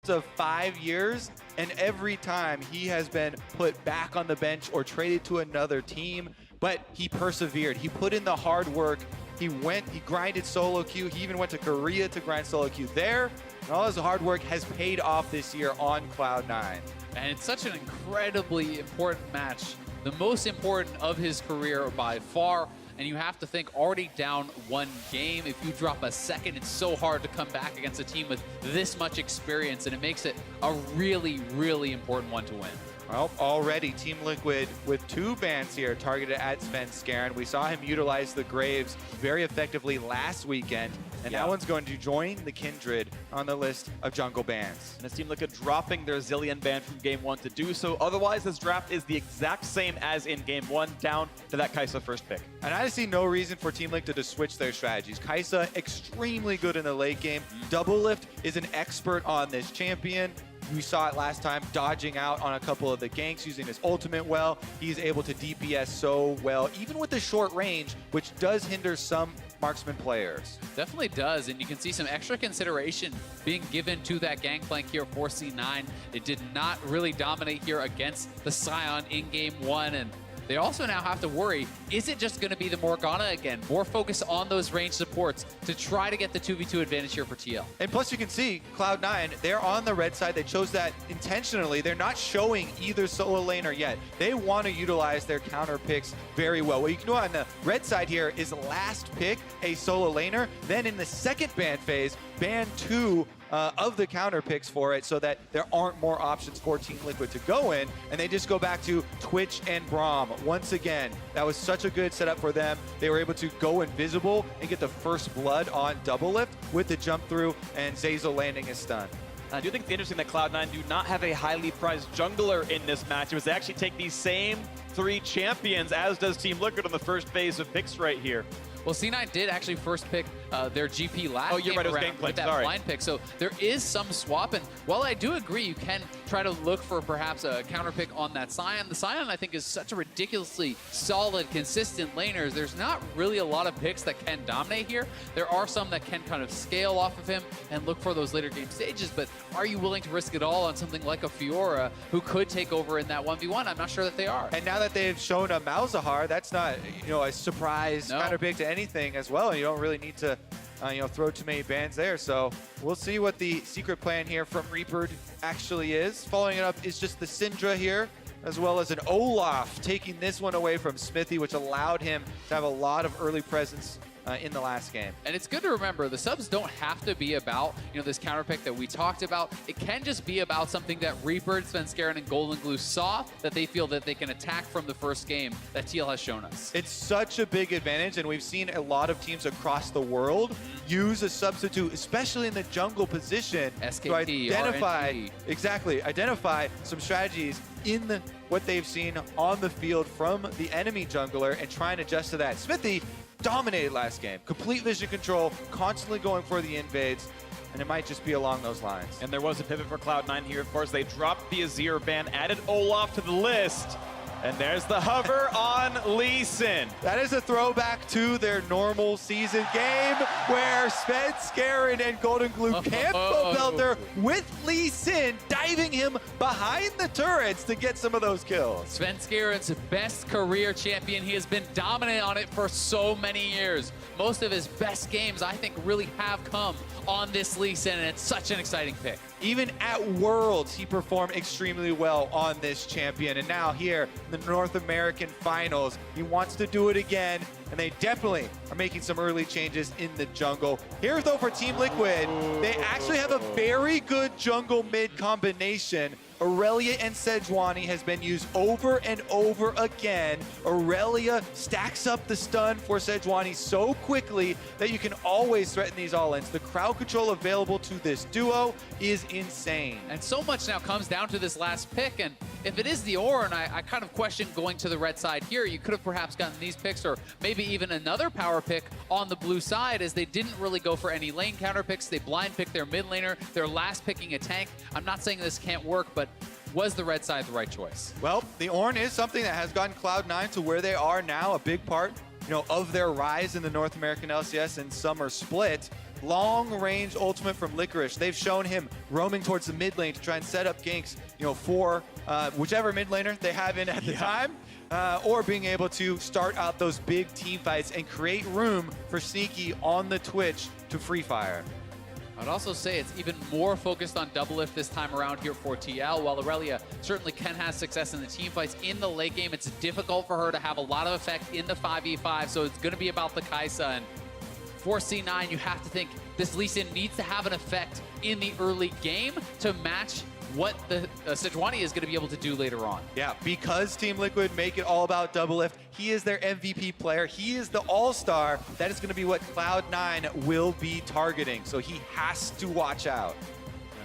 of 5 years, and every time he has been put back on the bench or traded to another team, but he persevered. He put in the hard work. He grinded solo queue. He even went to Korea to grind solo queue there. And all his hard work has paid off this year on Cloud9. And it's such an incredibly important match. The most important of his career by far. And you have to think, already down one game, if you drop a second, it's so hard to come back against a team with this much experience, and it makes it a really, really important one to win. Well, already Team Liquid with 2 bans here targeted at Svenskeren. We saw him utilize the Graves very effectively last weekend, and that one's going to join the Kindred on the list of jungle bans. And it's Team Liquid dropping their Zilean ban from Game 1 to do so. Otherwise, this draft is the exact same as in Game 1, down to that Kai'Sa first pick. And I see no reason for Team Liquid to switch their strategies. Kai'Sa, extremely good in the late game. Doublelift is an expert on this champion. We saw it last time, dodging out on a couple of the ganks, using his ultimate well. He's able to DPS so well, even with the short range, which does hinder some marksman players. Definitely does, and you can see some extra consideration being given to that gangplank here for C9. It did not really dominate here against the Scion in Game 1, and they also now have to worry, is it just going to be the Morgana again? More focus on those range supports to try to get the 2v2 advantage here for TL. And plus you can see Cloud9, they're on the red side. They chose that intentionally. They're not showing either solo laner yet. They want to utilize their counter picks very well. What you can do on the red side here is last pick a solo laner. Then in the second ban phase, ban 2 of the counter picks for it so that there aren't more options for Team Liquid to go in, and they just go back to Twitch and Braum. Once again, that was such a good setup for them. They were able to go invisible and get the first blood on Doublelift with the jump through, and Zazel landing his stun. I do think it's interesting that Cloud9 do not have a highly prized jungler in this match. It was they actually take these same 3 champions, as does Team Liquid on the first phase of picks right here. Well, C9 did actually first pick their GP last game around with that blind pick, so there is some swap. And while I do agree you can try to look for perhaps a counter pick on that Scion, the Scion I think is such a ridiculously solid, consistent laner. There's not really a lot of picks that can dominate here. There are some that can kind of scale off of him and look for those later game stages, but are you willing to risk it all on something like a Fiora who could take over in that 1v1? I'm not sure that they are. And now that they've shown a Malzahar, that's not a surprise counter pick to anything as well. You don't really need to throw too many bans there. So we'll see what the secret plan here from Reaper actually is. Following it up is just the Syndra here, as well as an Olaf taking this one away from Smithy, which allowed him to have a lot of early presence in the last game. And it's good to remember, the subs don't have to be about, this counter pick that we talked about. It can just be about something that Reaper, Svenskeren, and Golden Glue saw that they feel that they can attack from the first game that TL has shown us. It's such a big advantage, and we've seen a lot of teams across the world use a substitute, especially in the jungle position, SKT, to identify some strategies in what they've seen on the field from the enemy jungler and try and adjust to that. Smithy dominated last game. Complete vision control, constantly going for the invades, and it might just be along those lines. And there was a pivot for Cloud9 here. Of course, they dropped the Azir ban, added Olaf to the list. And there's the hover on Lee Sin. That is a throwback to their normal season game where Svenskeren and Golden Glue camped Belter with Lee Sin, diving him behind the turrets to get some of those kills. Svenskeren's best career champion. He has been dominant on it for so many years. Most of his best games, I think, really have come on this Lee Sin, and it's such an exciting pick. Even at Worlds, he performed extremely well on this champion. And now here in the North American Finals, he wants to do it again. And they definitely are making some early changes in the jungle. Here, though, for Team Liquid, they actually have a very good jungle mid combination. Aurelia and Sejuani has been used over and over again. Aurelia stacks up the stun for Sejuani so quickly that you can always threaten these all-ins. The crowd control available to this duo is insane. And so much now comes down to this last pick, and if it is the Ornn, I kind of question going to the red side here. You could have perhaps gotten these picks, or maybe even another power pick on the blue side, as they didn't really go for any lane counter picks. They blind picked their mid laner, their last picking a tank. I'm not saying this can't work, but was the red side the right choice? Well, the Ornn is something that has gotten Cloud9 to where they are now, a big part of their rise in the North American LCS and Summer Split. long-range ultimate from Licorice. They've shown him roaming towards the mid lane to try and set up ganks, for whichever mid laner they have in at the time, or being able to start out those big team fights and create room for Sneaky on the Twitch to free fire. I'd also say it's even more focused on Doublelift this time around here for TL. While Aurelia certainly can have success in the team fights, in the late game, it's difficult for her to have a lot of effect in the 5v5, so it's going to be about the Kai'Sa. And for C9, you have to think this Lee Sin needs to have an effect in the early game to match what the Sejuani is going to be able to do later on. Yeah, because Team Liquid make it all about Doublelift, he is their MVP player. He is the all-star. That is going to be what Cloud9 will be targeting, so he has to watch out.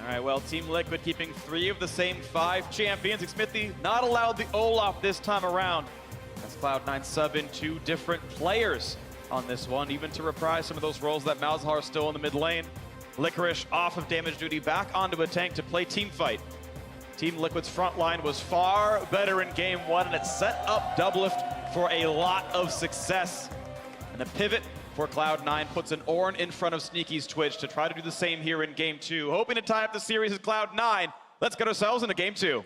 All right, well, Team Liquid keeping 3 of the same 5 champions. Xmithie not allowed the Olaf this time around. That's Cloud9 sub in 2 different players on this one, even to reprise some of those roles that Malzahar is still in the mid lane. Licorice off of damage duty, back onto a tank to play team fight. Team Liquid's front line was far better in game 1, and it set up Doublelift for a lot of success. And a pivot for Cloud9 puts an Ornn in front of Sneaky's Twitch to try to do the same here in game 2. Hoping to tie up the series as Cloud9. Let's get ourselves into game 2.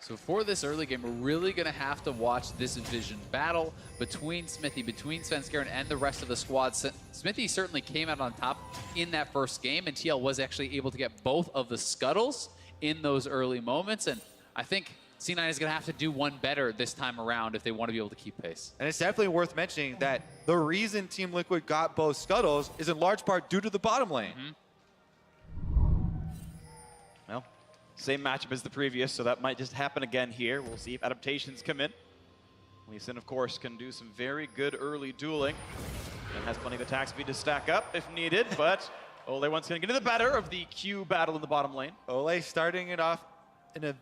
So for this early game, we're really going to have to watch this Vision battle between Xmithie, between Svenskeren, and the rest of the squad. Xmithie certainly came out on top in that first game, and TL was actually able to get both of the scuttles in those early moments. And I think C9 is going to have to do one better this time around if they want to be able to keep pace. And it's definitely worth mentioning that the reason Team Liquid got both scuttles is in large part due to the bottom lane. Well, same matchup as the previous, so that might just happen again here. We'll see if adaptations come in. Lee Sin, of course, can do some very good early dueling and has plenty of attack speed to stack up if needed, but Ole once again getting the better of the Q battle in the bottom lane. Ole starting it off in a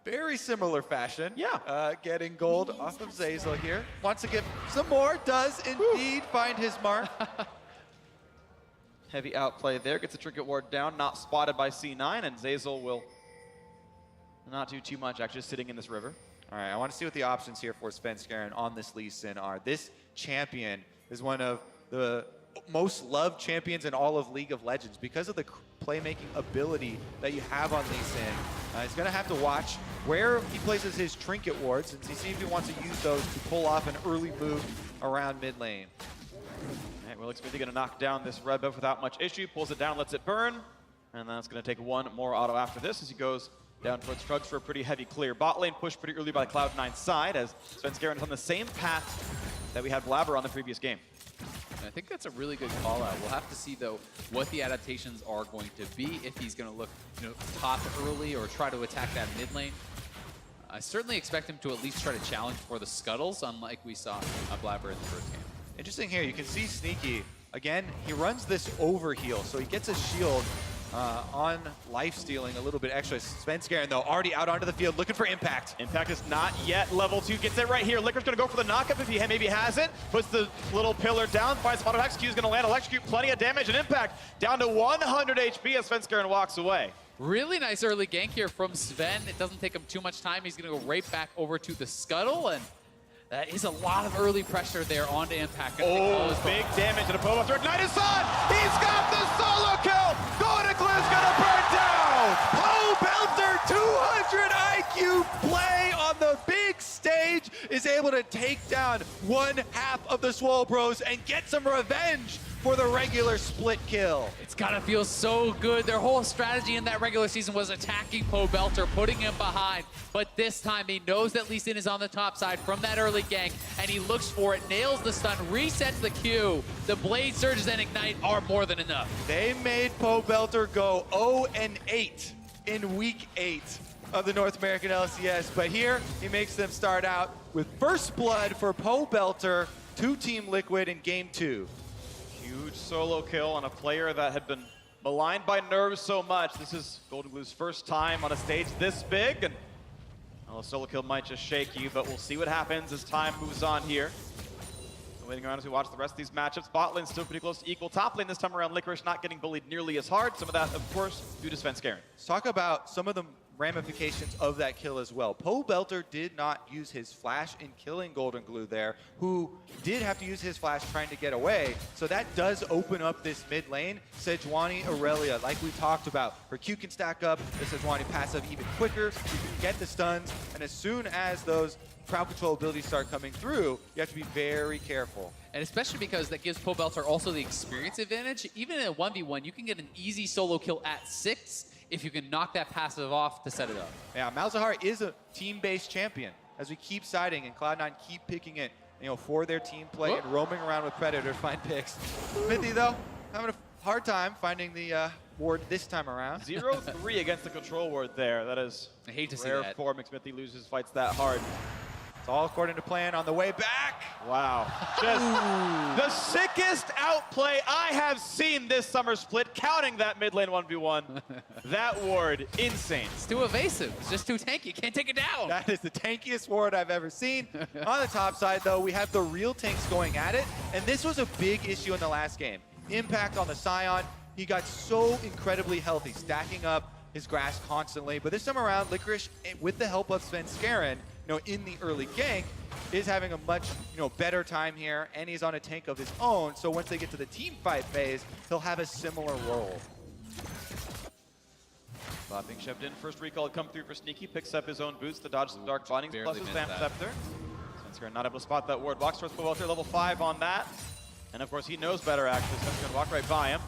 very similar fashion. Yeah. Getting gold off of Zeyzal here. Wants to get some more, does indeed find his mark. Heavy outplay there, gets the trinket ward down, not spotted by C9, and Zeyzal will not do too much, actually, just sitting in this river. All right, I want to see what the options here for Svenskeren on this Lee Sin are. This champion is one of the most loved champions in all of League of Legends because of the playmaking ability that you have on Lee Sin. He's going to have to watch where he places his trinket wards and see if he wants to use those to pull off an early move around mid lane. All right, well, Xmithie going to knock down this red buff without much issue, pulls it down, lets it burn, and that's going to take one more auto after this as he goes down towards Strugs for a pretty heavy clear. Bot lane pushed pretty early by Cloud9's side as Svenskeren is on the same path that we had Blabber on the previous game. And I think that's a really good call out. We'll have to see, though, what the adaptations are going to be, if he's going to look top early or try to attack that mid lane. I certainly expect him to at least try to challenge for the scuttles, unlike we saw Blabber in the first game. Interesting here, you can see Sneaky, again, he runs this overheal, so he gets a shield on life stealing a little bit extra. Svenskeren, though, already out onto the field looking for impact. Impact is not yet level 2. Gets it right here. Licorice going to go for the knockup if he maybe hasn't. Puts the little pillar down. Finds spot attack. Q's going to land. Electrocute. Plenty of damage and impact. Down to 100 HP as Svenskeren walks away. Really nice early gank here from Sven. It doesn't take him too much time. He's going to go right back over to the scuttle, and that is a lot of early pressure there onto Impact. Oh, big damage to the Pobo. Ignite his son! He's got the solo kill! Gonicla's gonna burn down! Belter, 200 IQ play on the big stage, is able to take down one half of the Swole Bros and get some revenge for the regular split kill. It's gotta feel so good. Their whole strategy in that regular season was attacking Belter, putting him behind. But this time he knows that Lee Sin is on the top side from that early gank, and he looks for it, nails the stun, resets the Q. The Blade Surges and Ignite are more than enough. They made Belter go 0-8 in week 8 of the North American LCS, but here he makes them start out with first blood for Belter to Team Liquid in game 2. Huge solo kill on a player that had been maligned by nerves so much. This is Golden Glue's first time on a stage this big, and well, a solo kill might just shake you, but we'll see what happens as time moves on here. Waiting around as we watch the rest of these matchups. Bot lane still pretty close to equal. Top lane this time around, Licorice not getting bullied nearly as hard. Some of that, of course, due to Svenskeren. Let's talk about some of the ramifications of that kill as well. Pobelter did not use his flash in killing Golden Glue there, who did have to use his flash trying to get away. So that does open up this mid lane. Sejuani Aurelia, like we talked about, her Q can stack up, the Sejuani passive even quicker, you can get the stuns, and as soon as those crowd control abilities start coming through, you have to be very careful. And especially because that gives Pobelter also the experience advantage. Even in a 1v1, you can get an easy solo kill at 6 if you can knock that passive off to set it up. Yeah, Malzahar is a team-based champion. As we keep siding and Cloud9 keep picking it, for their team play and roaming around with Predator to find picks. Smithy, though, having a hard time finding the ward this time around. 0-3 against the control ward there. That is I hate to see rare that. for McSmithy loses fights that hard. It's all according to plan on the way back. Wow. Just the sickest outplay I have seen this summer split, counting that mid lane 1v1. That ward, insane. It's too evasive. It's just too tanky. You can't take it down. That is the tankiest ward I've ever seen. On the top side, though, we have the real tanks going at it. And this was a big issue in the last game. Impact on the Scion. He got so incredibly healthy, stacking up his grass constantly. But this time around, Licorice, with the help of Svenskeren, in the early gank, is having a much, better time here, and he's on a tank of his own. So once they get to the team fight phase, he'll have a similar role. Being shoved in. First recall had come through for Sneaky, picks up his own boots to dodge some Dark Bindings plus his Vamp Scepter. Svenskeren not able to spot that ward. Walks towards Pobelter, level 5 on that. And of course, he knows better, actually. Svenskeren walk right by him.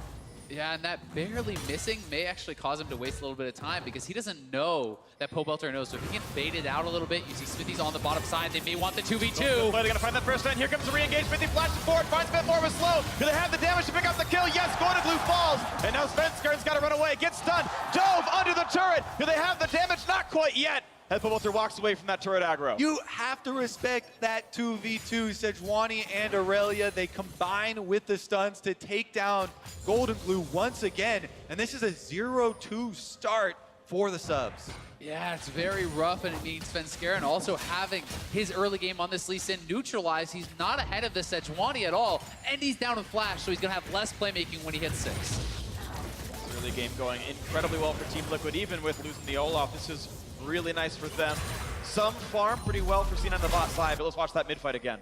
Yeah, and that barely missing may actually cause him to waste a little bit of time because he doesn't know that Pobelter knows. So if he can bait it out a little bit, you see Smithy's on the bottom side. They may want the 2v2. They're going to find that first end. Here comes the re-engage. Smithy flashes forward, finds a bit more of a slow. Do they have the damage to pick up the kill? Yes, Golden Glue falls. And now Svenskeren's got to run away. Gets stunned. Dove under the turret. Do they have the damage? Not quite yet. As Pobelter walks away from that turret aggro. You have to respect that 2v2. Sejuani and Aurelia, they combine with the stuns to take down Golden Glue once again. And this is a 0-2 start for the subs. Yeah, it's very rough, and it means Svenskeren also having his early game on this Lee Sin neutralized. He's not ahead of the Sejuani at all, and he's down with Flash, so he's going to have less playmaking when he hits 6. This early game going incredibly well for Team Liquid, even with losing the Olaf. This is really nice for them. Some farm pretty well for Cena on the bot side, but let's watch that mid fight again.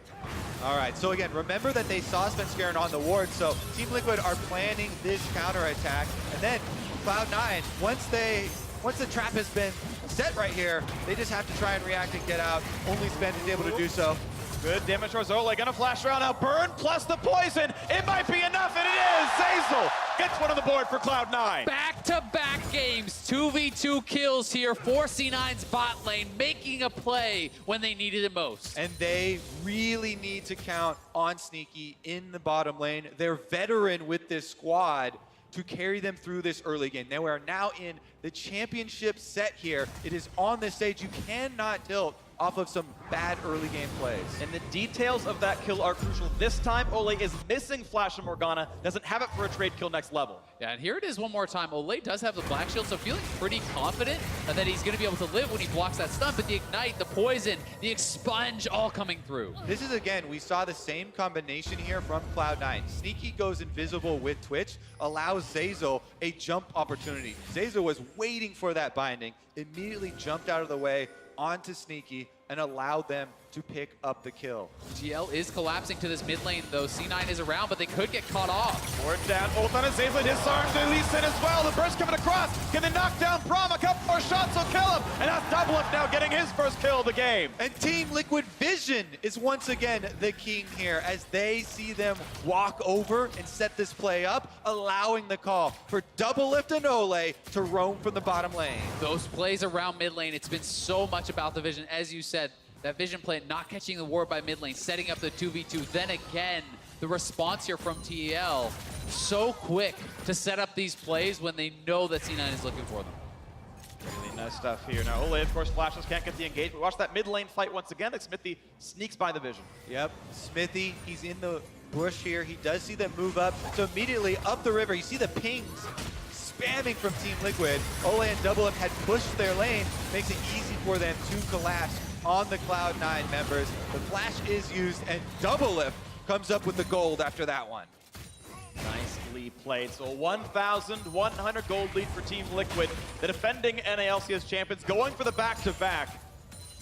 All right, so again, remember that they saw Svenskeren on the ward, so Team Liquid are planning this counterattack, and then Cloud9, once the trap has been set right here, they just have to try and react and get out. Only Sven is able to do so. Good damage towards Ole, gonna flash around now, burn plus the poison, it might be enough, and it is! Zazel gets one on the board for Cloud9. Back-to-back games, 2v2 kills here for C9's bot lane, making a play when they needed it most. And they really need to count on Sneaky in the bottom lane. They're veteran with this squad to carry them through this early game. Now we are now in the championship set here. It is on this stage. You cannot tilt off of some bad early game plays. And the details of that kill are crucial. This time, Ole is missing Flash and Morgana, doesn't have it for a trade kill next level. Yeah, and here it is one more time. Ole does have the Black Shield, so feeling pretty confident that he's going to be able to live when he blocks that stun, but the Ignite, the Poison, the Expunge all coming through. This is, again, we saw the same combination here from Cloud9. Sneaky goes invisible with Twitch, allows Zazel a jump opportunity. Zazel was waiting for that binding, immediately jumped out of the way, onto Sneaky and allowed them to pick up the kill. GL is collapsing to this mid lane, though. C9 is around, but they could get caught off. Ward down, ult on Azazel, disarmed to Lee Sin as well. The burst coming across. Can they knock down Braum? A couple more shots will kill him. And that's Double Up now getting his first kill of the game. And Team Liquid Vision is once again the king here as they see them walk over and set this play up, allowing the call for Double Lift and Ole to roam from the bottom lane. Those plays around mid lane, it's been so much about the Vision. As you said, that Vision play, not catching the ward by mid lane, setting up the 2v2. Then again, the response here from TEL, so quick to set up these plays when they know that C9 is looking for them. Really nice stuff here. Now Ole, of course, flashes, can't get the engagement. Watch that mid lane fight once again. Like Smithy sneaks by the Vision. Yep, Smithy, he's in the bush here. He does see them move up. So immediately up the river, you see the pings spamming from Team Liquid. Ole and Double Up had pushed their lane, makes it easy for them to collapse on the Cloud9 members. The flash is used, and Double Lift comes up with the gold after that one. Nice beautifully played. So a 1,100 gold lead for Team Liquid. The defending NALCS champions going for the back-to-back.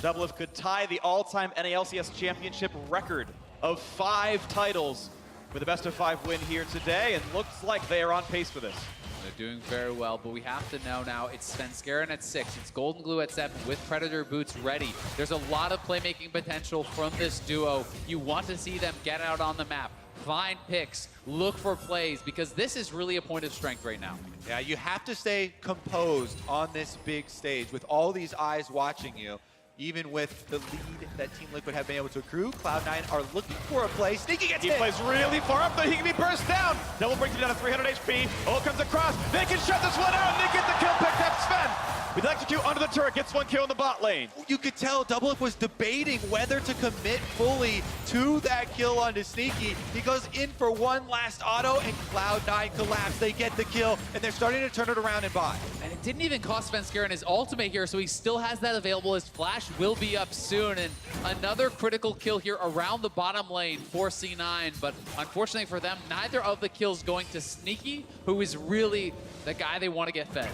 Doublelift could tie the all-time NALCS championship record of 5 titles with a best-of-5 win here today, and looks like they are on pace for this. They're doing very well, but we have to know now it's Svenskeren at 6, it's Golden Glue at 7 with Predator boots ready. There's a lot of playmaking potential from this duo. You want to see them get out on the map, find picks, look for plays, because this is really a point of strength right now. Yeah, you have to stay composed on this big stage with all these eyes watching you. Even with the lead that Team Liquid have been able to accrue, Cloud9 are looking for a play. Sneaky gets hit. He plays really far up, though. He can be burst down. Double brings him down to 300 HP. Oh, comes across. They can shut this one out, and they get the kill picked up. Sven with execute under the turret, gets 1 kill in the bot lane. You could tell Doublelift was debating whether to commit fully to that kill onto Sneaky. He goes in for one last auto, and Cloud9 collapse. They get the kill, and they're starting to turn it around in bot. And it didn't even cost Svenskeren his ultimate here, so he still has that available. His flash will be up soon, and another critical kill here around the bottom lane for C9, but unfortunately for them, neither of the kills going to Sneaky, who is really the guy they want to get fed.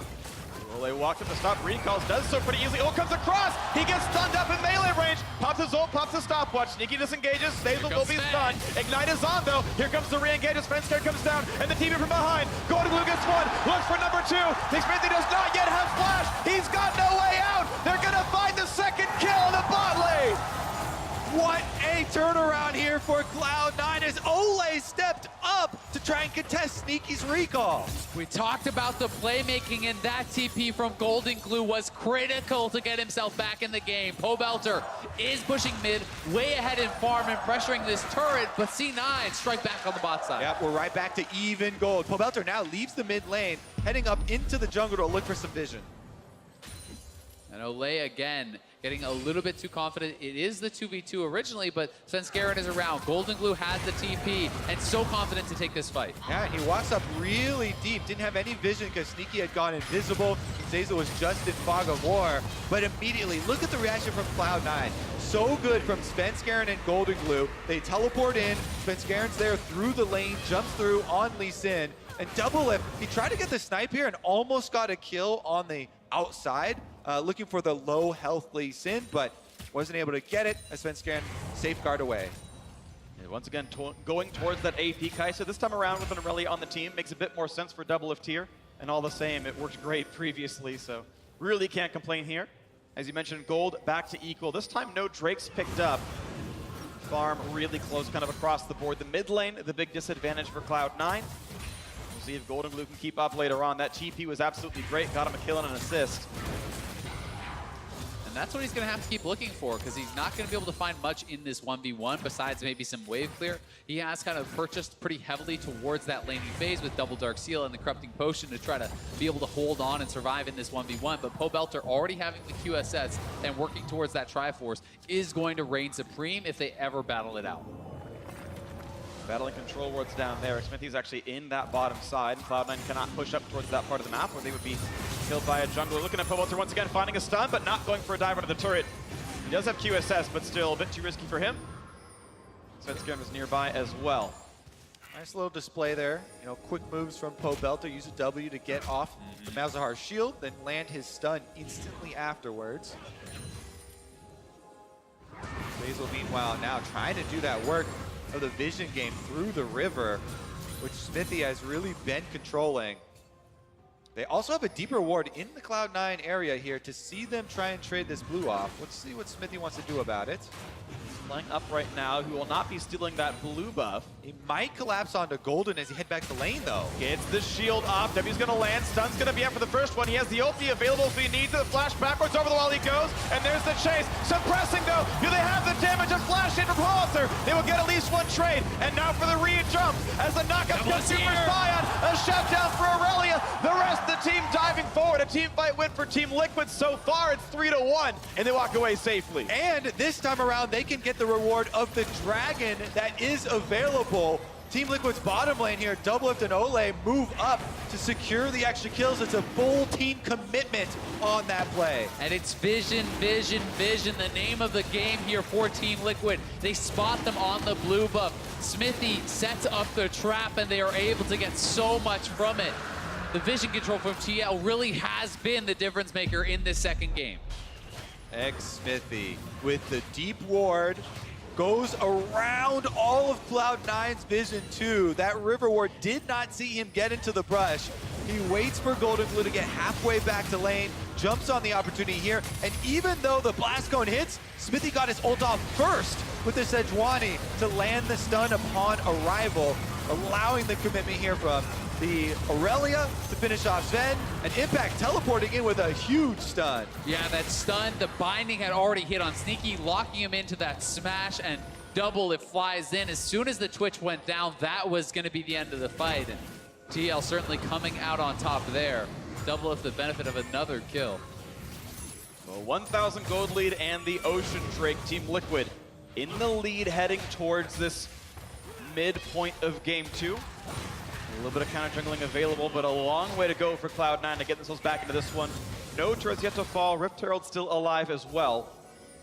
Well, they walked up to stop recalls, does so pretty easily. Oh, comes across! He gets stunned up in melee range, pops his ult, pops his stopwatch. Sneaky disengages, Sazal will be stunned. Ignite is on though. Here comes the re-engage as Svenskeren comes down, and the team from behind. Golden Glue gets 1, looks for number 2. Smithy does not yet have flash. He's got no way out. They're gonna find the second kill in the bot lane. What a turnaround here for Cloud9 as Ole stepped up to try and contest Sneaky's recall. We talked about the playmaking, and that TP from Golden Glue was critical to get himself back in the game. Pobelter is pushing mid, way ahead in farm and pressuring this turret, but C9 strike back on the bot side. Yep, we're right back to even gold. Pobelter now leaves the mid lane, heading up into the jungle to look for some vision. And Ole again getting a little bit too confident. It is the 2v2 originally, but Svenskeren is around. Golden Glue has the TP and so confident to take this fight. Yeah, he walks up really deep. Didn't have any vision because Sneaky had gone invisible. Zaza was just in fog of war. But immediately, look at the reaction from Cloud9. So good from Svenskeren and Golden Glue. They teleport in. Svenskeren's there through the lane, jumps through on Lee Sin. And Doublelift, he tried to get the snipe here and almost got a kill on the outside. Looking for the low health Lee Sin, but wasn't able to get it as Svenskeren safeguard away. And once again, going towards that AP Kai'Sa. This time around with an Aurelia on the team makes a bit more sense for Doublelift here. And all the same, it worked great previously, so really can't complain here. As you mentioned, gold back to equal. This time, no Drakes picked up. Farm really close kind of across the board. The mid lane, the big disadvantage for Cloud9. We'll see if Golden Glue can keep up later on. That TP was absolutely great. Got him a kill and an assist. And that's what he's going to have to keep looking for, because he's not going to be able to find much in this 1v1 besides maybe some wave clear. He has kind of purchased pretty heavily towards that laning phase with Double Dark Seal and the Corrupting Potion to try to be able to hold on and survive in this 1v1. But Pobelter already having the QSS and working towards that Triforce is going to reign supreme if they ever battle it out. Battling control wards down there. Smithy's actually in that bottom side. Cloud9 cannot push up towards that part of the map where they would be killed by a jungler. Looking at Pobelter once again, finding a stun, but not going for a dive under the turret. He does have QSS, but still a bit too risky for him. Svenskeren was nearby as well. Nice little display there. You know, quick moves from Pobelter. Use a W to get off the Malzahar's shield, then land his stun instantly afterwards. Basil, meanwhile, now trying to do that work of the vision game through the river, which Smithy has really been controlling. They also have a deeper ward in the Cloud9 area here to see them try and trade this blue off. Let's see what Smithy wants to do about it. Playing up right now, who will not be stealing that blue buff. He might collapse onto Golden as he head back to lane, though. Gets the shield off. W's going to land. Stun's going to be up for the first one. He has the ulti available if he needs it. Flash backwards over the wall he goes. And there's the chase. Suppressing, though. Do they have the damage of flash in from Hollister? They will get at least one trade. And now for the re-jump as the knockup comes through for Sion. A shutdown for Aurelia. The rest of the team diving forward. A team fight win for Team Liquid so far. It's 3-1. And they walk away safely. And this time around, they can get the reward of the dragon that is available Team Liquid's bottom lane here, Doublelift and Ole move up to secure the extra kills. It's a full team commitment on that play. And it's vision, vision, vision, the name of the game here for Team Liquid. They spot them on the blue buff. Smithy sets up the trap, and they are able to get so much from it. The vision control from TL really has been the difference maker in this second game. Smithy with the deep ward goes around all of Cloud9's vision too. That river ward did not see him get into the brush. He waits for Golden Glue to get halfway back to lane, jumps on the opportunity here, and even though the blast cone hits, Smithy got his ult off first with the Sejuani to land the stun upon arrival, allowing the commitment here from the Aurelia to finish off Sven, and Impact teleporting in with a huge stun. Yeah, that stun, the binding had already hit on Sneaky, locking him into that smash, and double it flies in. As soon as the Twitch went down, that was going to be the end of the fight. And TL certainly coming out on top there. Double with the benefit of another kill. Well, 1,000 gold lead and the Ocean Drake. Team Liquid in the lead heading towards this midpoint of game 2. A little bit of counter jungling available, but a long way to go for Cloud9 to get themselves back into this one. No turrets yet to fall. Rift Herald still alive as well.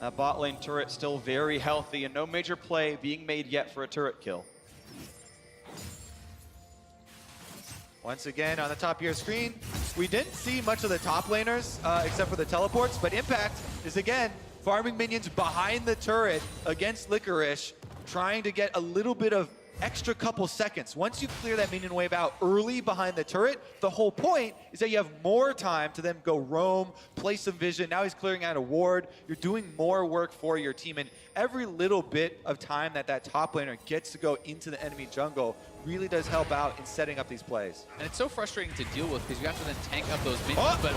That bot lane turret still very healthy, and no major play being made yet for a turret kill. Once again, on the top of your screen, we didn't see much of the top laners except for the teleports, but Impact is again farming minions behind the turret against Licorice, trying to get a little bit of extra couple seconds. Once you clear that minion wave out early behind the turret, the whole point is that you have more time to then go roam, play some vision. Now he's clearing out a ward. You're doing more work for your team, and every little bit of time that that top laner gets to go into the enemy jungle really does help out in setting up these plays. And it's so frustrating to deal with because you have to then tank up those minions. Oh, but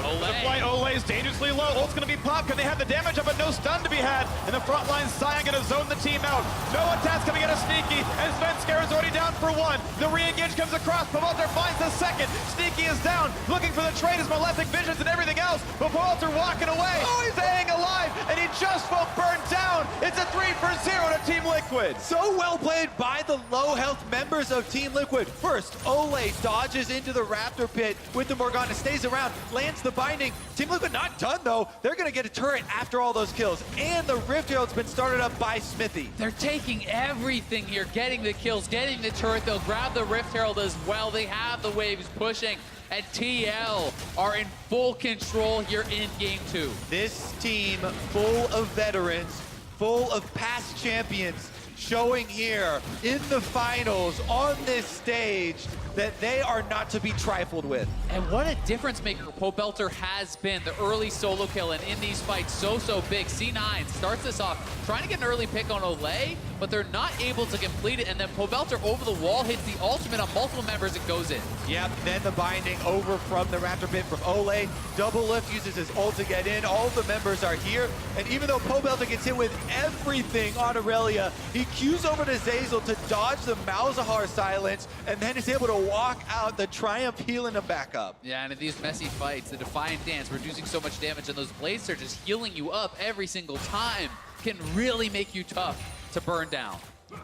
Ole is dangerously low. Ult's going to be popped. Can they have the damage up, but no stun to be had? In the front line, Sion going to zone the team out. No attacks coming out of Sneaky, and Svenskar is already down for one. The re-engage comes across. Powalter finds the second. Sneaky is down, looking for the trade, his malefic visions and everything else. But Powalter walking away. Oh, he's staying alive, and he just won't burn down. It's a 3-0 to Team Liquid. So well played by the low health members of Team Liquid. First, Ole dodges into the Raptor pit with the Morgana, stays around, lands the binding. Team Liquid not done though. They're gonna get a turret after all those kills. And the Rift Herald's been started up by Smithy. They're taking everything here, getting the kills, getting the turret. They'll grab the Rift Herald as well. They have the waves pushing. And TL are in full control here in game 2. This team full of veterans, full of past champions, showing here in the finals on this stage that they are not to be trifled with. And what a difference maker Pobelter has been. The early solo kill, and in these fights, so big. C9 starts this off trying to get an early pick on Ole, but they're not able to complete it. And then Pobelter over the wall hits the ultimate on multiple members and goes in. Yep, then the binding over from the Raptor pit from Ole. Doublelift uses his ult to get in. All of the members are here. And even though Pobelter gets hit with everything on Aurelia, he queues over to Zazel to dodge the Malzahar silence, and then is able to walk out the Triumph healing him back up. Yeah, and in these messy fights, the Defiant Dance, reducing so much damage, and those blade surges healing you up every single time can really make you tough to burn down.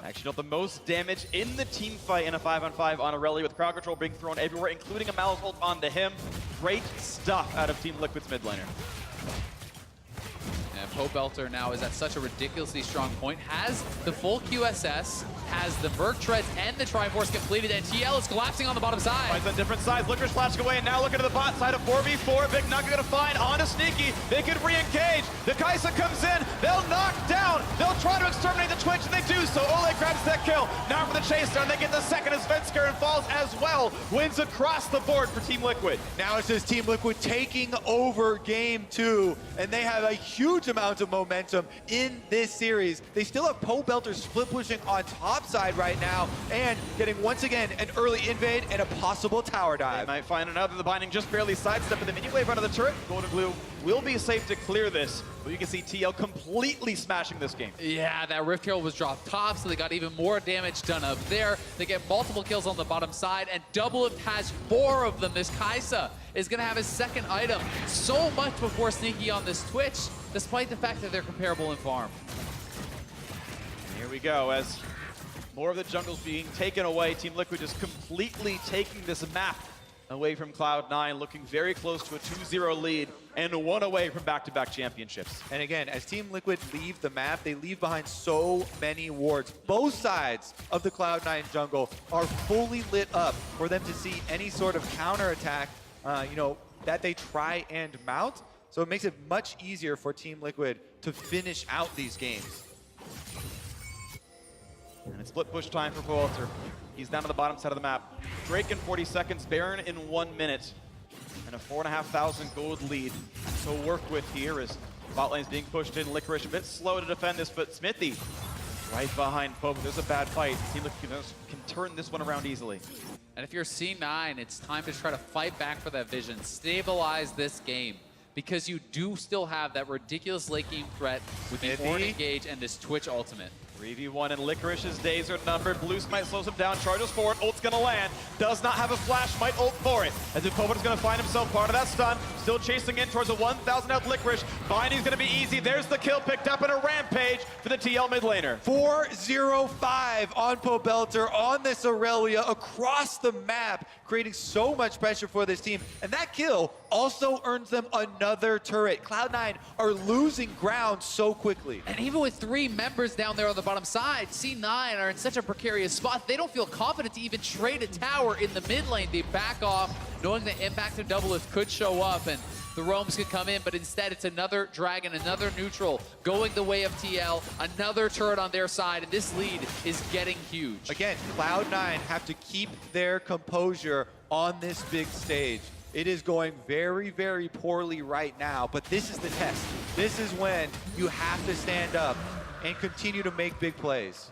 Actually dealt the most damage in the team fight in a 5-on-5 on Aurelia, with crowd control being thrown everywhere, including a Mal's ult onto him. Great stuff out of Team Liquid's mid laner. And Pobelter now is at such a ridiculously strong point, has the full QSS, has the Merc Treads and the Triforce completed, and TL is collapsing on the bottom side. Fights on different sides. Licorice flashing away, and now looking to the bot side of 4v4. Big Nugget gonna find onto Sneaky. They could re-engage. The Kaisa comes in. They'll knock down. They'll try to exterminate the Twitch, and they do so. Ole grabs that kill. Now for the chase down. They get the second as Svenskar and falls as well. Wins across the board for Team Liquid. Now it's just Team Liquid taking over game 2, and they have a huge amount of momentum in this series. They still have Pobelter split pushing on top side right now, and getting once again an early invade and a possible tower dive. They might find another. The binding just barely sidestepping the minion wave under the turret. Golden Glue will be safe to clear this, but you can see TL completely smashing this game. Yeah, that Rift Herald was dropped top, so they got even more damage done up there. They get multiple kills on the bottom side, and Doublelift has 4 of them. This Kaisa is going to have his second item. So much before Sneaky on this Twitch, despite the fact that they're comparable in farm. Here we go as More of the jungle's being taken away. Team Liquid just completely taking this map away from Cloud9, looking very close to a 2-0 lead and one away from back-to-back championships. And again, as Team Liquid leave the map, they leave behind so many wards. Both sides of the Cloud9 jungle are fully lit up for them to see any sort of counterattack, that they try and mount. So it makes it much easier for Team Liquid to finish out these games. And it's split push time for Poelter. He's down to the bottom side of the map. Drake in 40 seconds, Baron in 1 minute. And a 4,500 gold lead to work with here as bot lane's being pushed in. Licorice a bit slow to defend this, but Smithy right behind Pope. There's a bad fight. Team Liquid can turn this one around easily. And if you're C9, it's time to try to fight back for that vision. Stabilize this game. Because you do still have that ridiculous late game threat with the Ornn engage and this Twitch ultimate. 3v1 and Licorice's days are numbered. Blue Smite slows him down, charges forward, ult's gonna land. Does not have a flash, might ult for it. As if Pover's gonna find himself part of that stun. Still chasing in towards a 1,000 health Licorice. Binding's gonna be easy. There's the kill picked up in a rampage for the TL mid laner. 4-0-5 on Poelter on this Aurelia across the map, creating so much pressure for this team. And that kill also earns them another turret. Cloud9 are losing ground so quickly. And even with 3 members down there on the bottom side, C9 are in such a precarious spot. They don't feel confident to even trade a tower in the mid lane. They back off, knowing the impact of Doublelift could show up and the roams could come in, but instead it's another dragon, another neutral going the way of TL, another turret on their side, and this lead is getting huge. Again, Cloud9 have to keep their composure on this big stage. It is going very, very poorly right now, but this is the test. This is when you have to stand up and continue to make big plays.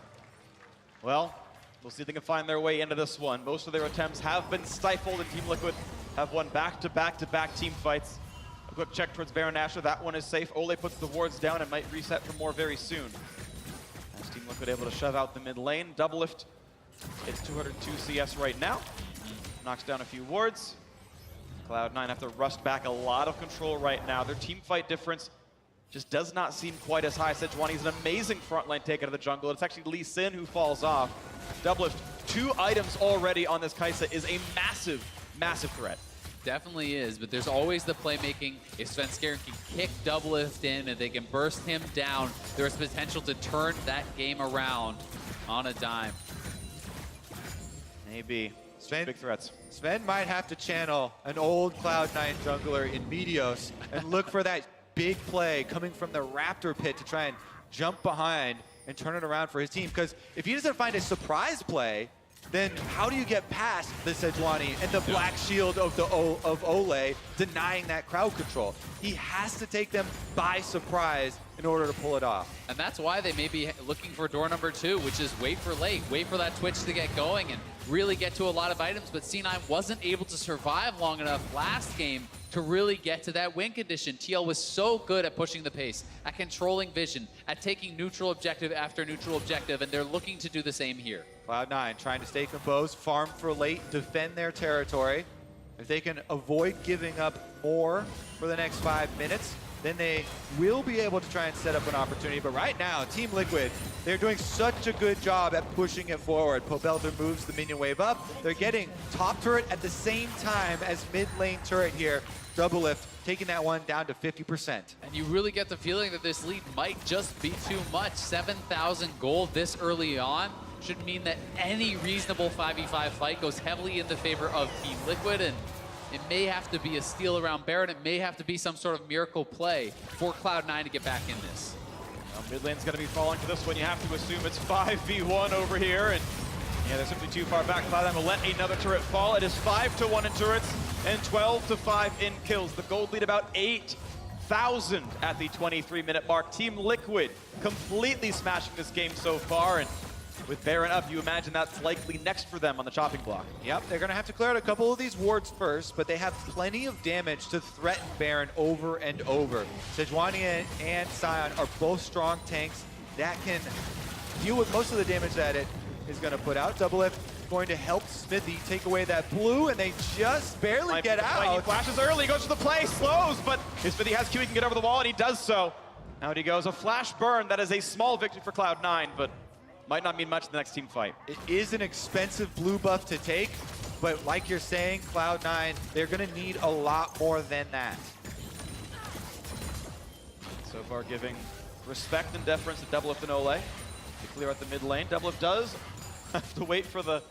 Well, we'll see if they can find their way into this one. Most of their attempts have been stifled, and Team Liquid have won back-to-back-to-back team fights. A quick check towards Baron Nashor. That one is safe. Ole puts the wards down and might reset for more very soon. As Team Liquid able to shove out the mid lane. Doublelift, it's 202 CS right now. Knocks down a few wards. Cloud9 have to rust back a lot of control right now. Their team fight difference just does not seem quite as high. Sejuani's an amazing frontline take out of the jungle. It's actually Lee Sin who falls off. Doublelift, 2 items already on this Kai'Sa is a massive, massive threat. Definitely is, but there's always the playmaking. If Svenskeren can kick Doublelift in and they can burst him down, there's potential to turn that game around on a dime. Maybe. Sven, big threats. Sven might have to channel an old Cloud9 jungler in Meteos and look for that big play coming from the Raptor pit to try and jump behind and turn it around for his team. Because if he doesn't find a surprise play, then how do you get past the Sejuani and the black shield of Ole denying that crowd control? He has to take them by surprise in order to pull it off. And that's why they may be looking for door number 2, which is wait for late, wait for that Twitch to get going and really get to a lot of items. But C9 wasn't able to survive long enough last game to really get to that win condition. TL was so good at pushing the pace, at controlling vision, at taking neutral objective after neutral objective, and they're looking to do the same here. Cloud9 trying to stay composed, farm for late, defend their territory. If they can avoid giving up more for the next 5 minutes, then they will be able to try and set up an opportunity. But right now, Team Liquid, they're doing such a good job at pushing it forward. Poelter moves the minion wave up. They're getting top turret at the same time as mid lane turret here. Doublelift taking that one down to 50%. And you really get the feeling that this lead might just be too much. 7,000 gold this early on should mean that any reasonable 5v5 fight goes heavily in the favor of Team Liquid, and it may have to be a steal around Baron. It may have to be some sort of miracle play for Cloud9 to get back in this. Well, mid lane's going to be falling for this one. You have to assume it's 5v1 over here, and yeah, they're simply too far back. Cloud9 will let another turret fall. It is 5-1 in turrets and 12-5 in kills. The gold lead about 8,000 at the 23-minute mark. Team Liquid completely smashing this game so far, and with Baron up, you imagine that's likely next for them on the chopping block. Yep, they're going to have to clear out a couple of these wards first, but they have plenty of damage to threaten Baron over and over. Sejuani and Sion are both strong tanks that can deal with most of the damage that it is going to put out. Doublelift going to help Smithy take away that blue, and they just barely get out. He flashes early, goes to the play, slows, but if Smithy has Q, he can get over the wall, and he does so. Out he goes, a flash burn. That is a small victory for Cloud9, but might not mean much in the next team fight. It is an expensive blue buff to take, but like you're saying, Cloud9, they're going to need a lot more than that. So far giving respect and deference to Doublelift and Ole to clear out the mid lane. Doublelift does have to wait for the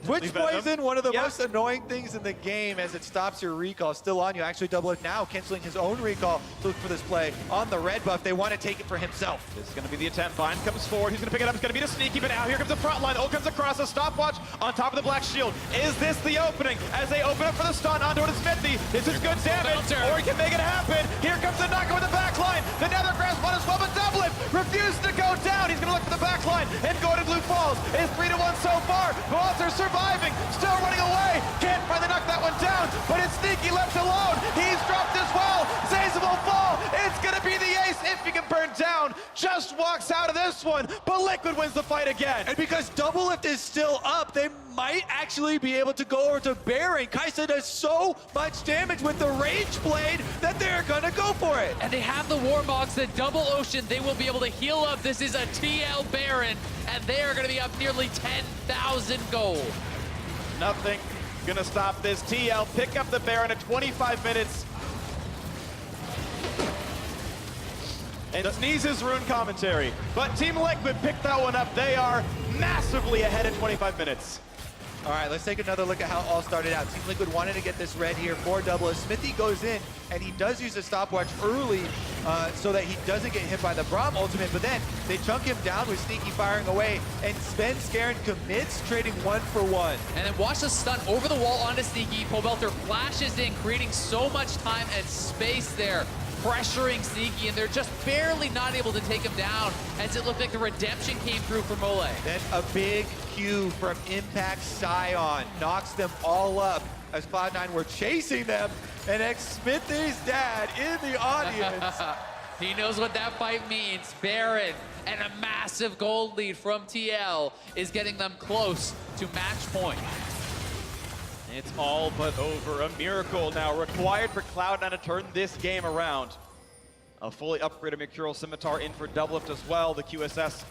Twitch poison, one of the most annoying things in the game as it stops your recall. Still on you, actually Doublelift now canceling his own recall to look for this play on the red buff. They want to take it for himself. This is going to be the attempt. Vine comes forward, he's going to pick it up, it's going to be the sneaky, but now here comes the front line. Ult comes across, a stopwatch on top of the black shield. Is this the opening? As they open up for the stun onto it is Smithy. This is good damage, or he can make it happen. Here comes the knocker with the back line. The nether grasp on as well, but Doublelift refuses to go down. He's going to look for the back line, and Golden Blue falls. It's 3-1 so far. Bullets are surviving, still running away. Can't finally knock that one down, but it's Sneaky left alone. He's dropped as well. Zaza will fall. It's going to be the ace if he can burn down. Just walks out of this one, but Liquid wins the fight again. And because Doublelift is still up, they might actually be able to go over to Baron. Kai'Sa does so much damage with the Rage Blade that they're going to go for it. And they have the Warmogs, the double ocean. They will be able to heal up. This is a TL Baron, and they are going to be up nearly 10,000 gold. Nothing gonna stop this. TL pick up the Baron at 25 minutes. And sneezes rune commentary. But Team Liquid picked that one up. They are massively ahead at 25 minutes. All right, let's take another look at how it all started out. Team Liquid wanted to get this red here for Doublelift. Smithy goes in, and he does use a stopwatch early so that he doesn't get hit by the Braum ultimate, but then they chunk him down with Sneaky firing away, and Sven Skaren commits, trading 1-for-1. And then watch the stun over the wall onto Sneaky. Pobelter flashes in, creating so much time and space there, pressuring Sneaky, and they're just barely not able to take him down as it looked like the redemption came through for Mole. Then a big Q from Impact Scion knocks them all up as Cloud9 were chasing them, and Smithy's dad in the audience. He knows what that fight means. Baron and a massive gold lead from TL is getting them close to match point. It's all but over. A miracle now required for Cloud9 to turn this game around. A fully upgraded Mercurial Scimitar in for Doublelift as well. The QSS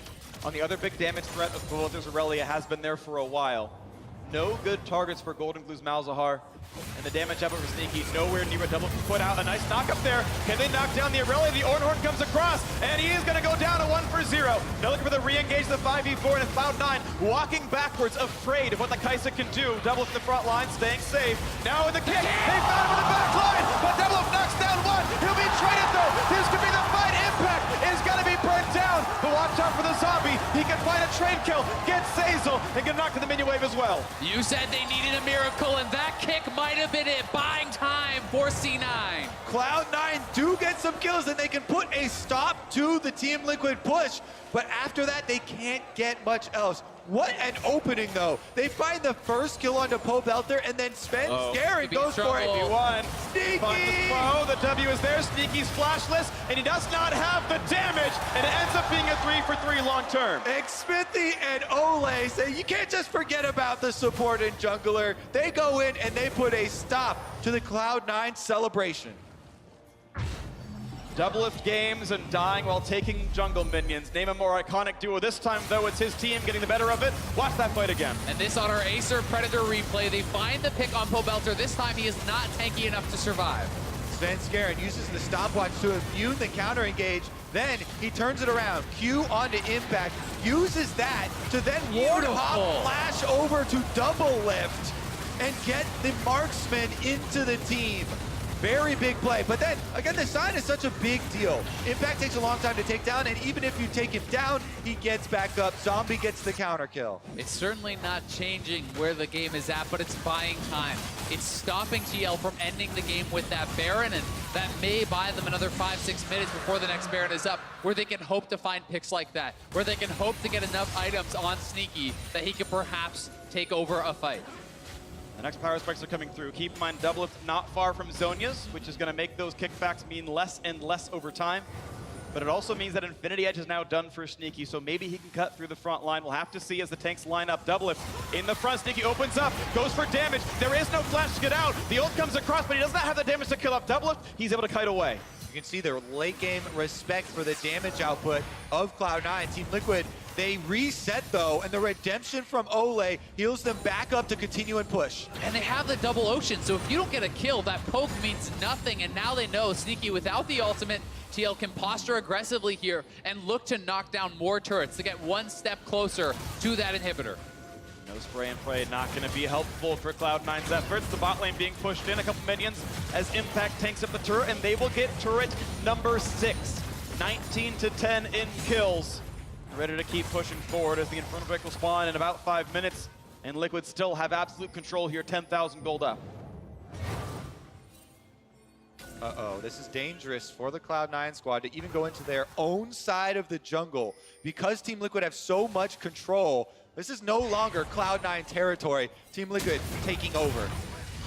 on the other big damage threat of Pobelter's Aurelia has been there for a while. No good targets for Golden Blue's Malzahar. And the damage output for Sneaky nowhere near what Doublelift put out. A nice knock up there. Can they knock down the Aurelia? The Ornhorn comes across, and he is going to go down to 1-for-0. Now looking for the re-engage, the 5v4, and Cloud9 walking backwards, afraid of what the Kai'Sa can do. Doublelift in the front line, staying safe. Now with the kick, they found him in the back line, but Doublelift knocks down one. He'll be traded though. This could be the fight. Impact is going to be burnt down, but watch out for the zombie. He can find a trade kill, get Zazel, and get knocked to the minion wave as well. You said they needed a miracle, and that kick might have been it, buying time for C9. Cloud9 do get some kills, and they can put a stop to the Team Liquid push, but after that, they can't get much else. What an opening, though. They find the first kill onto Pobelter, and then Sven Skaren goes for it. One. Sneaky! Finds the throw. The W is there. Sneaky's flashless, and he does not have the damage, and it ends up being a 3-for-3 long term. Smithy and Ole say you can't just forget about the support and jungler. They go in and they put a stop to the Cloud9 celebration. Doublelift games and dying while taking jungle minions. Name a more iconic duo. This time, though, it's his team getting the better of it. Watch that fight again. And this on our Acer Predator replay. They find the pick on Pobelter. This time, he is not tanky enough to survive. Sven Skaren uses the stopwatch to immune the counter engage. Then he turns it around. Q onto Impact. Uses that to then Warthog flash over to Doublelift and get the marksman into the team. Very big play, but then, again, the sign is such a big deal. Impact takes a long time to take down, and even if you take him down, he gets back up. Zombie gets the counter kill. It's certainly not changing where the game is at, but it's buying time. It's stopping TL from ending the game with that Baron, and that may buy them another 5-6 minutes before the next Baron is up, where they can hope to find picks like that, where they can hope to get enough items on Sneaky that he can perhaps take over a fight. The next power spikes are coming through. Keep in mind, Doublelift not far from Zhonya's, which is going to make those kickbacks mean less and less over time. But it also means that Infinity Edge is now done for Sneaky, so maybe he can cut through the front line. We'll have to see as the tanks line up. Doublelift in the front. Sneaky opens up, goes for damage. There is no flash to get out. The ult comes across, but he does not have the damage to kill up Doublelift. He's able to kite away. You can see their late game respect for the damage output of Cloud9. Team Liquid They reset though, and the redemption from Ole heals them back up to continue and push. And they have the double ocean, so if you don't get a kill, that poke means nothing, and now they know Sneaky without the ultimate, TL can posture aggressively here and look to knock down more turrets to get one step closer to that inhibitor. No spray and pray, not going to be helpful for Cloud9's efforts. The bot lane being pushed in, a couple minions as Impact tanks up the turret, and they will get turret number 6. 19-10 in kills. Ready to keep pushing forward as the Inferno Break will spawn in about 5 minutes, and Liquid still have absolute control here, 10,000 gold up. Uh-oh, this is dangerous for the Cloud9 squad to even go into their own side of the jungle. Because Team Liquid have so much control, this is no longer Cloud9 territory. Team Liquid taking over.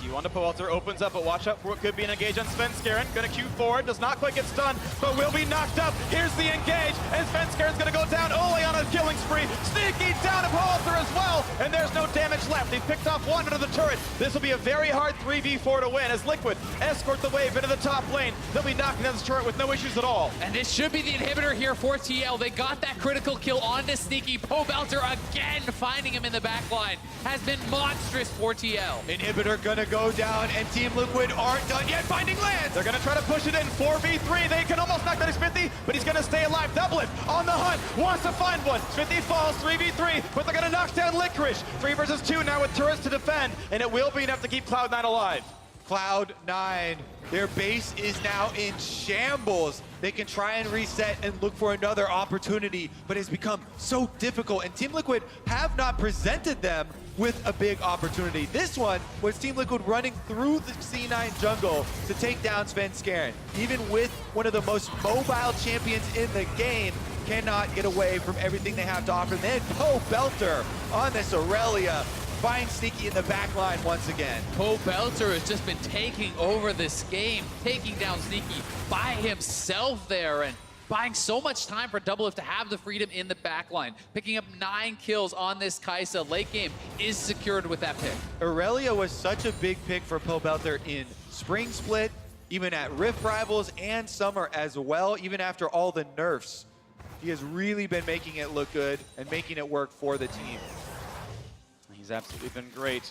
Q on to Poelter, opens up, but watch out for what could be an engage on Svenskeren. Gonna Q forward, does not quite get stunned, but will be knocked up. Here's the engage, and Svenskeren's gonna go down. Ole on a killing spree. Sneaky down to Poelter as well, and there's no damage left. They picked off one under the turret. This will be a very hard 3v4 to win as Liquid escort the wave into the top lane. They'll be knocking down this turret with no issues at all. And this should be the inhibitor here for TL. They got that critical kill onto Sneaky. Poelter again finding him in the back line has been monstrous for TL. Inhibitor gonna go down, and Team Liquid aren't done yet finding lands. They're gonna try to push it in, 4v3. They can almost knock down Smithy, but he's gonna stay alive. Doublelift on the hunt, wants to find one. Smithy falls, 3v3, but they're gonna knock down Licorice. 3 versus 2 now with turrets to defend, and it will be enough to keep Cloud9 alive. Cloud9, their base is now in shambles. They can try and reset and look for another opportunity, but it's become so difficult, and Team Liquid have not presented them with a big opportunity. This one was Team Liquid running through the C9 jungle to take down Svenskeren. Even with one of the most mobile champions in the game, cannot get away from everything they have to offer. Then Poelter on this Aurelia finds Sneaky in the back line once again. Poelter has just been taking over this game, taking down Sneaky by himself there, and buying so much time for Doublelift to have the freedom in the backline. Picking up 9 kills on this Kai'Sa. Late game is secured with that pick. Aurelia was such a big pick for Poelter in Spring Split, even at Rift Rivals and Summer as well, even after all the nerfs. He has really been making it look good and making it work for the team. He's absolutely been great.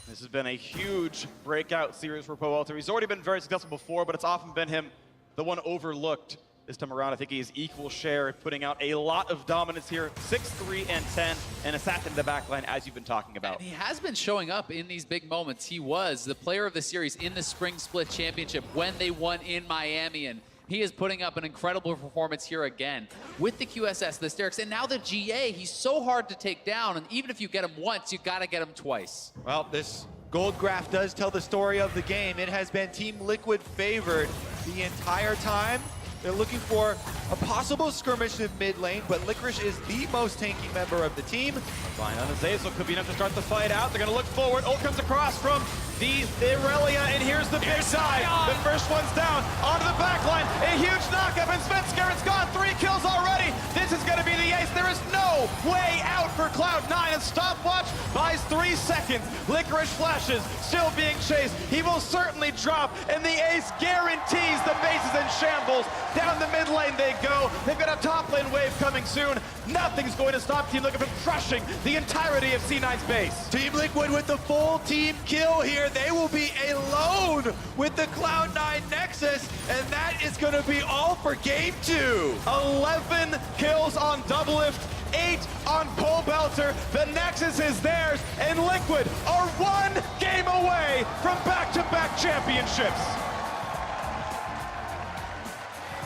This has been a huge breakout series for Poelter. He's already been very successful before, but it's often been him, the one overlooked. This time around, I think he has equal share, putting out a lot of dominance here. 6-3 and 10, and assassin in the backline, as you've been talking about. And he has been showing up in these big moments. He was the player of the series in the Spring Split Championship when they won in Miami, and he is putting up an incredible performance here again. With the QSS, the Sterix, and now the GA, he's so hard to take down, and even if you get him once, you gotta get him twice. Well, this gold graph does tell the story of the game. It has been Team Liquid favored the entire time. They're looking for a possible skirmish in mid lane, but Licorice is the most tanky member of the team. Fine on Azazel, could be enough to start the fight out. They're gonna look forward. Ult comes across from the Aurelia, and here's the big dive. The first one's down, onto the back line. A huge knockup, and Svenskeren's gone. 3 kills already. This is gonna be the ace. There is no way out for Cloud9, and stopwatch buys 3 seconds. Licorice flashes, still being chased. He will certainly drop, and the ace guarantees the base is in shambles. Down the mid lane they go. They've got a top lane wave coming soon. Nothing's going to stop Team Liquid from crushing the entirety of C9's base. Team Liquid with the full team kill here. They will be alone with the Cloud9 Nexus, and that is going to be all for game 2. 11 kills on Doublelift, 8 on Poelter. The Nexus is theirs, and Liquid are 1 game away from back-to-back championships.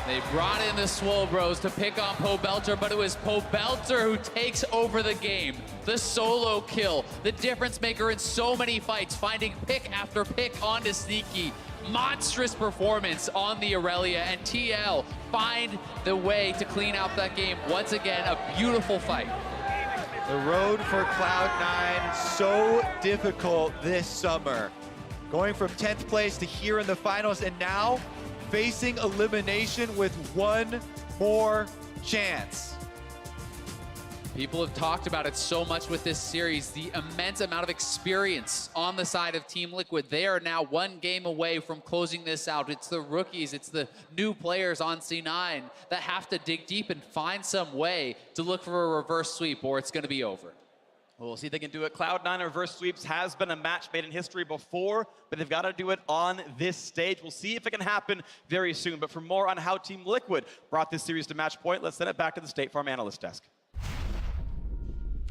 They brought in the Swole Bros to pick on Poelter, but it was Poelter who takes over the game. The solo kill, the difference maker in so many fights, finding pick after pick onto Sneaky. Monstrous performance on the Aurelia, and TL find the way to clean out that game. Once again, a beautiful fight. The road for Cloud9 so difficult this summer. Going from 10th place to here in the finals, and now facing elimination with 1 more chance. People have talked about it so much with this series, the immense amount of experience on the side of Team Liquid. They are now one game away from closing this out. It's the rookies, it's the new players on C9 that have to dig deep and find some way to look for a reverse sweep, or it's going to be over. Well, we'll see if they can do it. Cloud9 reverse sweeps has been a match made in history before, but they've got to do it on this stage. We'll see if it can happen very soon. But for more on how Team Liquid brought this series to match point, let's send it back to the State Farm analyst desk.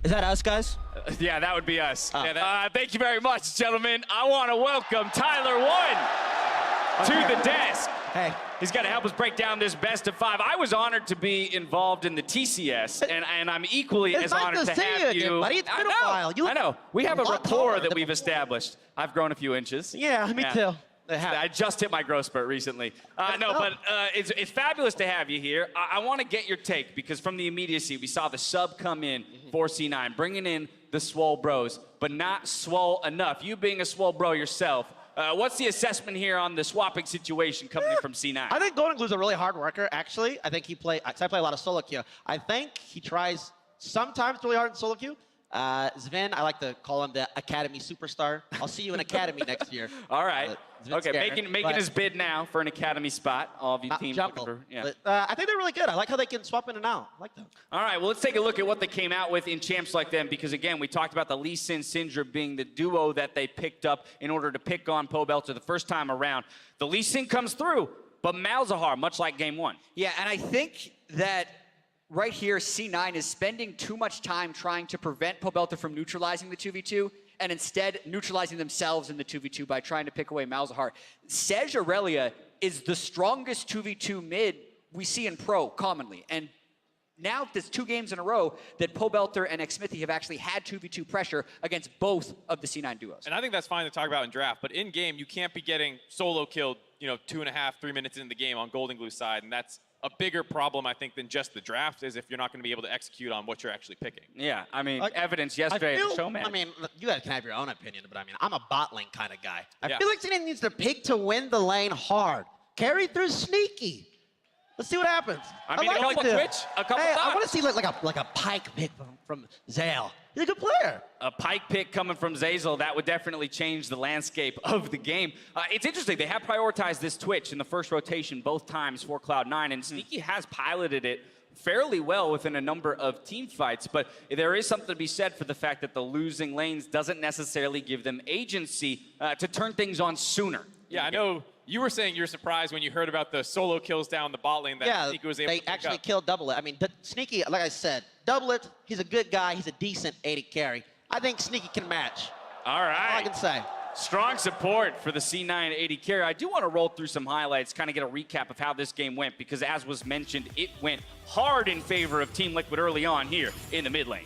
Is that us, guys? Yeah, that would be us. Thank you very much, gentlemen. I want to welcome Tyler One to the desk. Hey. He's got to help us break down this best of 5. I was honored to be involved in the TCS, and I'm equally as honored to have you. Again, buddy. It's been a while. I know. We have a rapport that we've established. I've grown a few inches. Yeah, me too. I just hit my growth spurt recently. It's fabulous to have you here. I want to get your take, because from the immediacy, we saw the sub come in for C9, bringing in the Swole Bros, but not Swole enough. You being a Swole Bro yourself, what's the assessment here on the swapping situation coming in from C9? I think Golden Glue's a really hard worker, actually. I think I play a lot of solo queue. I think he tries sometimes really hard in solo queue. Sven, I like to call him the Academy Superstar. I'll see you in Academy next year. All right. Okay, making his bid now for an Academy spot. All of you teams looking for, yeah. But, I think they're really good. I like how they can swap in and out. I like that. All right, well, let's take a look at what they came out with in champs like them, because, again, we talked about the Lee Sin Syndra being the duo that they picked up in order to pick on Pobelter the first time around. The Lee Sin comes through, but Malzahar, much like game 1. Yeah, and I think that right here, C9 is spending too much time trying to prevent Pobelter from neutralizing the 2v2, and instead neutralizing themselves in the 2v2 by trying to pick away Malzahar. Sej Aurelia is the strongest 2v2 mid we see in pro commonly, and now there's 2 games in a row that Pobelter and Xmithy have actually had 2v2 pressure against both of the C9 duos. And I think that's fine to talk about in draft, but in game, you can't be getting solo killed, 2.5, 3 minutes into the game on Golden Glue's side, and that's a bigger problem, I think, than just the draft, is if you're not going to be able to execute on what you're actually picking. Yeah, I mean, evidence yesterday at the showman. I mean, you guys can have your own opinion, but I mean, I'm a bot lane kind of guy. I feel like C9 needs to pick to win the lane hard. Carry through sneaky. Let's see what happens. I mean, like Twitch, a couple times. I want to see like a pike pick from Zale. He's a good player. A pike pick coming from Zazel, that would definitely change the landscape of the game. It's interesting, they have prioritized this Twitch in the first rotation both times for Cloud9, and Sneaky has piloted it fairly well within a number of team fights, but there is something to be said for the fact that the losing lanes doesn't necessarily give them agency to turn things on sooner. Yeah, I know you were saying you're surprised when you heard about the solo kills down the bot lane that Sneaky was able to pick up. They actually killed Double It. I mean, Sneaky, like I said, Double It, he's a good guy. He's a decent AD carry. I think Sneaky can match. All right. All I can say. Strong support for the C9 AD carry. I do want to roll through some highlights, kind of get a recap of how this game went, because as was mentioned, it went hard in favor of Team Liquid early on here in the mid lane.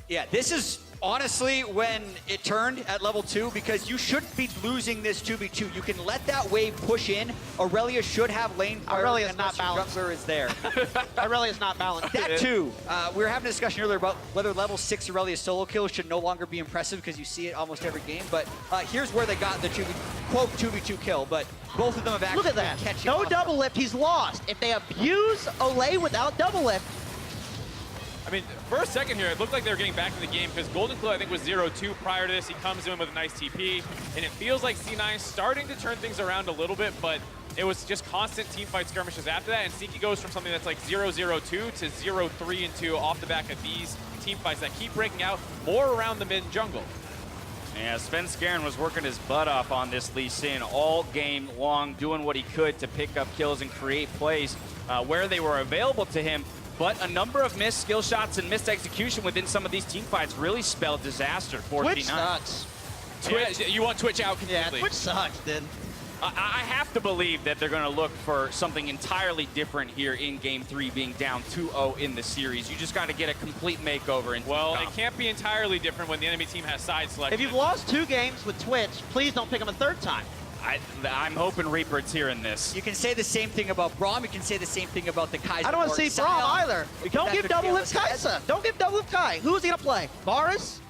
Yeah, this is honestly when it turned at level 2, because you shouldn't be losing this 2v2. You can let that wave push in. Aurelia should have lane fire. Aurelia is not balanced. Jungler is there. Aurelia is not balanced. That too. We were having a discussion earlier about whether level 6 Aurelia solo kills should no longer be impressive, because you see it almost every game. But here's where they got the quote 2v2 kill. But both of them have actually Look at that. catching No up. double lift. He's lost. If they abuse Olay without double lift. I mean, for a second here, it looked like they were getting back to the game, because Golden Glue, I think, was 0-2 prior to this. He comes in with a nice TP, and it feels like C9 starting to turn things around a little bit, but it was just constant teamfight skirmishes after that, and Sneaky goes from something that's like 0-0-2 to 0-3-2 off the back of these teamfights that keep breaking out more around the mid and jungle. Yeah, Sven Skaren was working his butt off on this Lee Sin all game long, doing what he could to pick up kills and create plays where they were available to him. But a number of missed skill shots and missed execution within some of these team fights really spelled disaster for Twitch T9. sucks. Twitch, you want Twitch out completely. Yeah, Twitch sucks, dude. I have to believe that they're going to look for something entirely different here in Game 3, being down 2-0 in the series. You just got to get a complete makeover. Well, it can't be entirely different when the enemy team has side selection. If you've lost 2 games with Twitch, please don't pick him a 3rd time. I'm hoping Reaper's hearing this. You can say the same thing about Braum. You can say the same thing about the Kaiser. I don't want to see Braum either. Don't give double lift Kaisa. Don't give double lift Kai. Who's he going to play? Varus?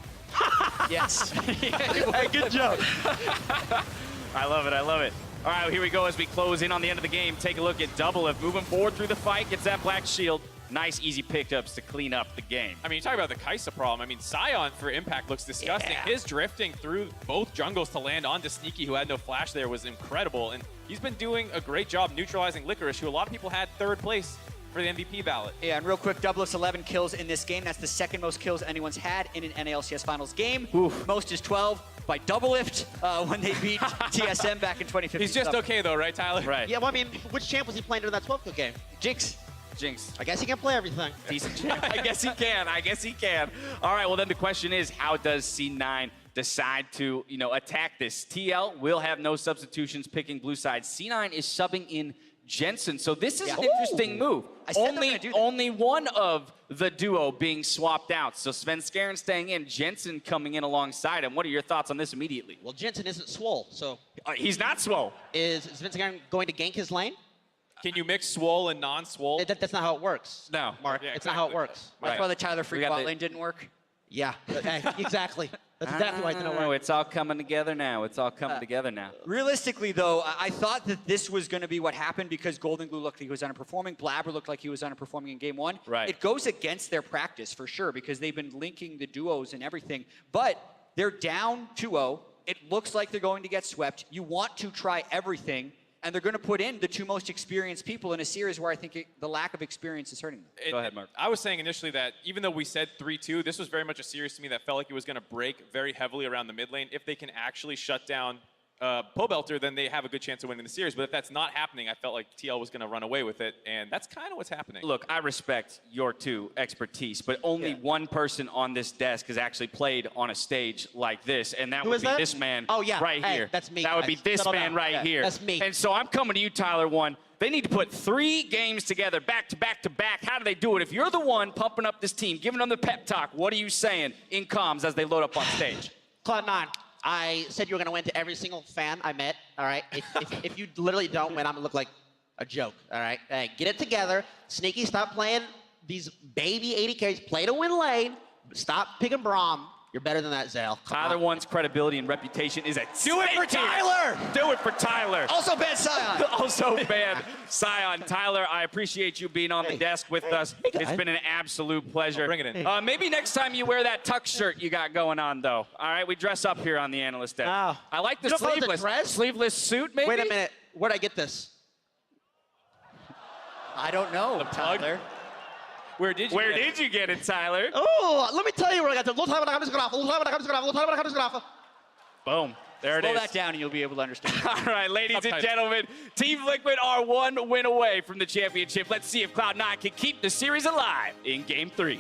Yes. Hey, good joke. I love it. I love it. All right, here we go as we close in on the end of the game. Take a look at Double Lift. Moving forward through the fight, gets that black shield. nice, easy pickups to clean up the game. I mean, you talk about the Kaisa problem. I mean, Sion for Impact looks disgusting. Yeah. His drifting through both jungles to land onto Sneaky, who had no flash there, was incredible. And he's been doing a great job neutralizing Licorice, who a lot of people had 3rd place for the MVP ballot. Yeah, and real quick, Doublelift's 11 kills in this game. That's the 2nd most kills anyone's had in an NALCS Finals game. Oof. Most is 12 by Doublelift when they beat TSM back in 2015. He's just okay, though, right, Tyler? Right. Yeah, well, I mean, which champ was he playing during that 12th game? Jinx. Jinx. I guess he can play everything. Decent champ. I guess he can. I guess he can. All right, well, then the question is, how does C9 decide to, attack this? TL will have no substitutions picking blue side. C9 is subbing in Jensen. So this is an interesting move. I said they're gonna do that. Only one of the duo being swapped out. So Sven Skaren staying in, Jensen coming in alongside him. What are your thoughts on this immediately? Well, Jensen isn't swole, so He's not swole. is Sven going to gank his lane? Can you mix swole and non-swole? That's not how it works. No. Mark. Yeah, It's not how it works. That's Right. why the Tyler Free We got bot the- lane didn't work. Yeah, exactly. That's exactly why it didn't work. It's all coming together now. It's all coming together now. Realistically, though, I thought that this was going to be what happened because Golden Glue looked like he was underperforming. Blabber looked like he was underperforming in game 1. Right. It goes against their practice for sure because they've been linking the duos and everything. But they're down 2-0. It looks like they're going to get swept. You want to try everything, and they're going to put in the 2 most experienced people in a series where I think the lack of experience is hurting them. Go ahead, Mark. I was saying initially that even though we said 3-2, this was very much a series to me that felt like it was going to break very heavily around the mid lane. If they can actually shut down Pobelter, then they have a good chance of winning the series. But if that's not happening, I felt like TL was going to run away with it, and that's kind of what's happening. Look, I respect your 2 expertise, but only one person on this desk has actually played on a stage like this, and that Who would is be that? this man Oh, yeah. right Hey, here. that's me, That would be guys. this Settle man down. right Yeah, here. that's me. And so I'm coming to you, Tyler, one. They need to put 3 games together, back to back to back. How do they do it? If you're the one pumping up this team, giving them the pep talk, what are you saying in comms as they load up on stage? Cloud9, I said you were going to win to every single fan I met, all right? If you literally don't win, I'm going to look like a joke, all right? Hey, get it together. Sneaky, stop playing these baby 80 carries. Play to win lane. Stop picking Braum. You're better than that, Zale. Come Tyler on. One's credibility and reputation is at Do it for stake here. Tyler! Do it for Tyler! Also bad Sion. Also bad Sion. Tyler, I appreciate you being on the desk with us. It's guys. been an absolute pleasure. Bring it in. Maybe next time you wear that tux shirt you got going on, though. All right, we dress up here on the analyst desk. Oh. I like the You don't call it the sleeveless. dress? Sleeveless suit, maybe? Wait a minute. Where'd I get this? I don't know, plug? Tyler. Where did you Where get it? did you get it, Tyler? Oh, let me tell you where I got this. Boom. There it Slow is. that down and you'll be able to understand. All right, ladies and Subtitles. gentlemen, Team Liquid are 1 win away from the championship. Let's see if Cloud9 can keep the series alive in Game 3.